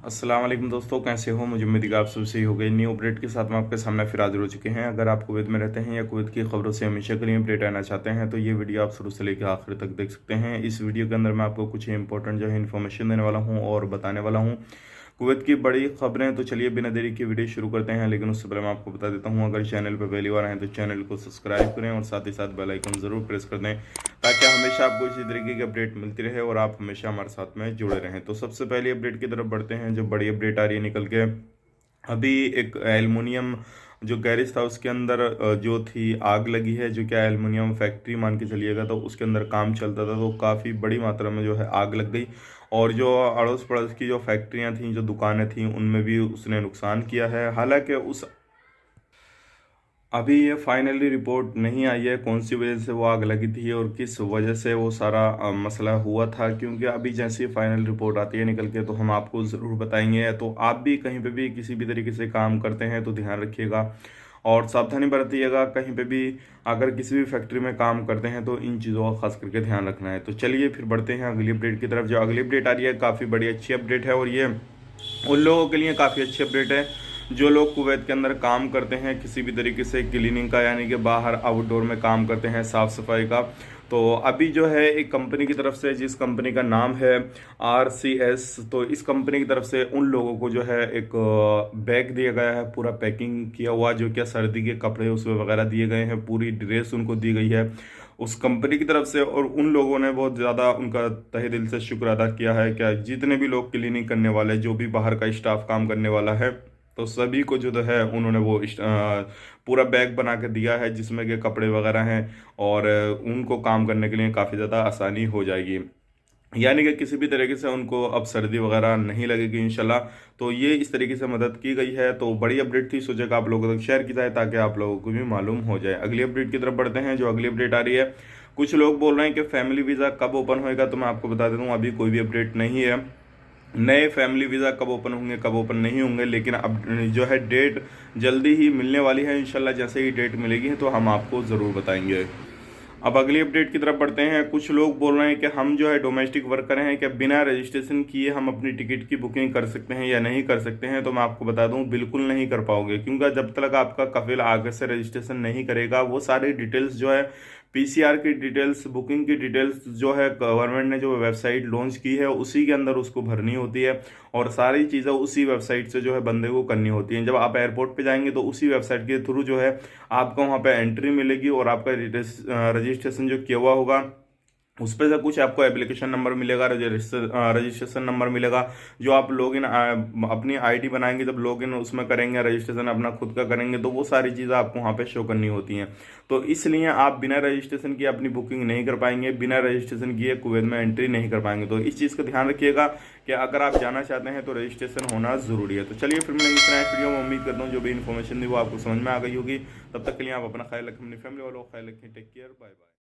अस्सलाम वालेकुम दोस्तों, कैसे हो? मुझे उम्मीद है कि आप सब सही हो गए। न्यू अपडेट के साथ हम आपके सामने फिर हाजिर हो चुके हैं। अगर आप कुवैत में रहते हैं या कुवैत की खबरों से हमेशा के लिए अपडेट आना चाहते हैं तो ये वीडियो आप शुरू से लेकर आखिर तक देख सकते हैं। इस वीडियो के अंदर मैं आपको कुछ इंपॉर्टेंट जो है इन्फॉर्मेशन देने वाला हूँ और बताने वाला हूँ कुवैत की बड़ी खबरें। तो चलिए बिना देरी की वीडियो शुरू करते हैं, लेकिन उससे पहले मैं आपको बता देता हूँ, अगर चैनल पर पहली बार आए तो चैनल को सब्सक्राइब करें और साथ ही साथ बेल आइकन ज़रूर प्रेस कर दें ताकि हमेशा आपको इसी तरीके की अपडेट मिलती रहे और आप हमेशा हमारे साथ में जुड़े रहें। तो सबसे पहले अपडेट की तरफ बढ़ते हैं। जो बड़ी अपडेट आ रही है निकल के, अभी एक एल्युमिनियम जो गैरेज था उसके अंदर जो थी आग लगी है, जो क्या एल्युमिनियम फैक्ट्री मान के चलिएगा, तो उसके अंदर काम चलता था, तो काफ़ी बड़ी मात्रा में जो है आग लग गई। और जो अड़ोस पड़ोस की जो फैक्ट्रियां थी, जो दुकानें थी, उनमें भी उसने नुकसान किया है। हालांकि उस अभी ये फाइनली रिपोर्ट नहीं आई है कौन सी वजह से वो आग लगी थी और किस वजह से वो सारा मसला हुआ था, क्योंकि अभी जैसे ही फाइनल रिपोर्ट आती है निकल के तो हम आपको ज़रूर बताएंगे। तो आप भी कहीं पे भी किसी भी तरीके से काम करते हैं तो ध्यान रखिएगा और सावधानी बरतिएगा। कहीं पे भी अगर किसी भी फैक्ट्री में काम करते हैं तो इन चीज़ों का खास करके ध्यान रखना है। तो चलिए फिर बढ़ते हैं अगली अपडेट की तरफ। जो अगली अपडेट आ रही है काफ़ी बड़ी अच्छी अपडेट है और ये उन लोगों के लिए काफ़ी अच्छी अपडेट है जो लोग कुवैत के अंदर काम करते हैं किसी भी तरीके से क्लीनिंग का, यानी कि बाहर आउटडोर में काम करते हैं, साफ सफाई का। तो अभी जो है एक कंपनी की तरफ से, जिस कंपनी का नाम है RCS, तो इस कंपनी की तरफ से उन लोगों को जो है एक बैग दिया गया है, पूरा पैकिंग किया हुआ, जो क्या सर्दी के कपड़े उसमें वगैरह दिए गए हैं, पूरी ड्रेस उनको दी गई है उस कंपनी की तरफ से। और उन लोगों ने बहुत ज़्यादा उनका तहे दिल से शुक्र अदा किया है, क्या जितने भी लोग क्लीनिंग करने वाले, जो भी बाहर का स्टाफ काम करने वाला है, तो सभी को जो है उन्होंने वो पूरा बैग बना के दिया है जिसमें के कपड़े वगैरह हैं और उनको काम करने के लिए काफ़ी ज़्यादा आसानी हो जाएगी, यानी कि किसी भी तरीके से उनको अब सर्दी वगैरह नहीं लगेगी इंशाल्लाह। तो ये इस तरीके से मदद की गई है। तो बड़ी अपडेट थी, सोचा कि आप लोगों तक शेयर की जाए ताकि आप लोगों को भी मालूम हो जाए। अगली अपडेट की तरफ बढ़ते हैं। जो अगली अपडेट आ रही है, कुछ लोग बोल रहे हैं कि फैमिली वीज़ा कब ओपन होएगा, तो मैं आपको बता देता हूँ अभी कोई भी अपडेट नहीं है। नए फैमिली वीज़ा कब ओपन होंगे कब ओपन नहीं होंगे, लेकिन अब जो है डेट जल्दी ही मिलने वाली है इंशाल्लाह। जैसे ही डेट मिलेगी तो हम आपको ज़रूर बताएंगे। अब अगली अपडेट की तरफ बढ़ते हैं। कुछ लोग बोल रहे हैं कि हम जो है डोमेस्टिक वर्कर हैं, क्या बिना रजिस्ट्रेशन किए हम अपनी टिकट की बुकिंग कर सकते हैं या नहीं कर सकते हैं। तो मैं आपको बता दूं बिल्कुल नहीं कर पाओगे, क्योंकि जब तक आपका कफिल आगे से रजिस्ट्रेशन नहीं करेगा, वो सारी डिटेल्स जो है PCR की डिटेल्स, बुकिंग की डिटेल्स जो है गवर्नमेंट ने जो वेबसाइट लॉन्च की है उसी के अंदर उसको भरनी होती है और सारी चीज़ें उसी वेबसाइट से जो है बंदे को करनी होती हैं। जब आप एयरपोर्ट पे जाएंगे तो उसी वेबसाइट के थ्रू जो है आपको वहाँ पे एंट्री मिलेगी और आपका रजिस्ट्रेशन जो किया हुआ होगा उस पर से कुछ आपको एप्लीकेशन नंबर मिलेगा, रजिस्ट्रेशन नंबर मिलेगा, जो आप लॉगिन अपनी ID बनाएंगे, जब लॉगिन उसमें करेंगे, रजिस्ट्रेशन अपना खुद का करेंगे, तो वो सारी चीज़ें आपको वहाँ पे शो करनी होती हैं। तो इसलिए आप बिना रजिस्ट्रेशन किए अपनी बुकिंग नहीं कर पाएंगे, बिना रजिस्ट्रेशन किए कुवैत में एंट्री नहीं कर पाएंगे। तो इस चीज़ का ध्यान रखिएगा कि अगर आप जाना चाहते हैं तो रजिस्ट्रेशन होना ज़रूरी है। तो चलिए फिर मिलेंगे इस नेक्स्ट वीडियो में। उम्मीद करता हूँ जो भी इन्फॉर्मेशन थी वो आपको समझ में आ गई होगी। तब तक के लिए आप अपना ख्याल रखें, अपनी फैमिली वालों का ख्याल रखें। Take care, bye bye.